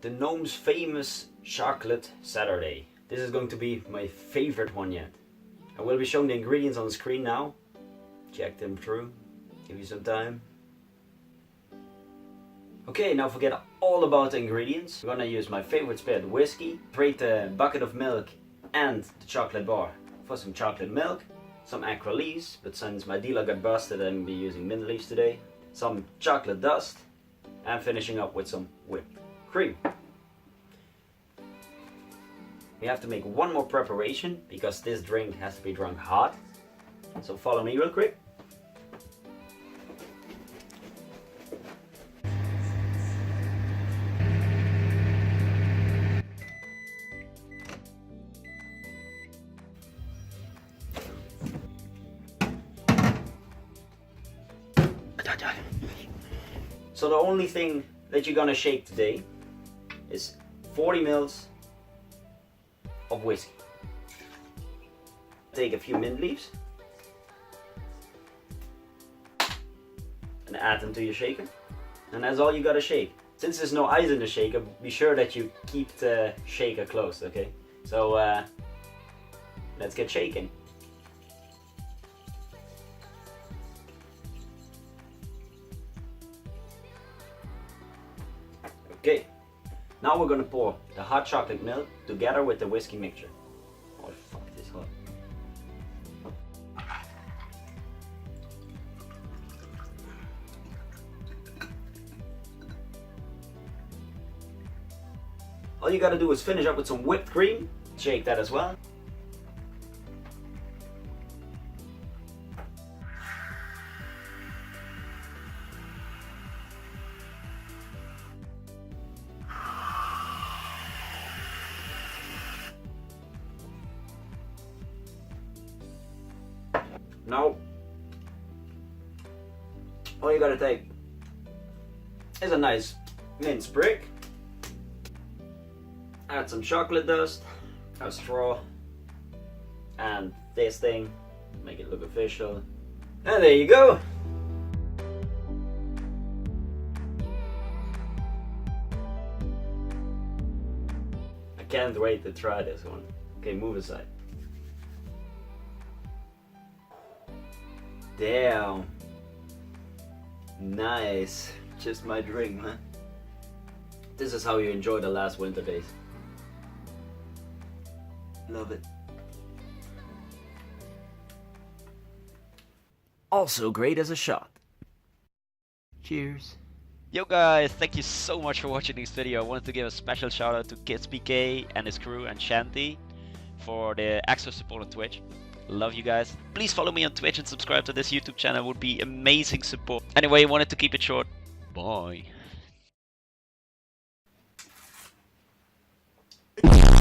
the Gnome's famous chocolate Saturday. This is going to be my favorite one yet. I will be showing the ingredients on the screen now. Check them through, give you some time. Okay, now forget all about the ingredients. I'm gonna use my favorite spirit, whiskey. Trade the bucket of milk and the chocolate bar for some chocolate milk. Some aqua leaves, but since my dealer got busted, I'm gonna be using mint leaves today. Some chocolate dust, and finishing up with some whipped cream. We have to make one more preparation because this drink has to be drunk hot. So follow me real quick. So the only thing that you're gonna shake today is 40 mils of whiskey. Take a few mint leaves and add them to your shaker. And that's all you gotta shake. Since there's no ice in the shaker, be sure that you keep the shaker closed, okay? So let's get shaking. Okay, now we're gonna pour the hot chocolate milk together with the whiskey mixture. Oh fuck, this hot. All you gotta do is finish up with some whipped cream. Shake that as well. Now, all you gotta take is a nice mint sprig, add some chocolate dust, a straw, and this thing, make it look official, and there you go! I can't wait to try this one. Okay, move aside. Damn. Nice. Just my drink, man. This is how you enjoy the last winter days. Love it. Also great as a shot. Cheers. Yo guys, thank you so much for watching this video. I wanted to give a special shout out to KidzPK and his crew and Shantay for the extra support on Twitch. Love you guys. Please follow me on Twitch and subscribe to this YouTube channel. It would be amazing support. Anyway, wanted to keep it short. Bye.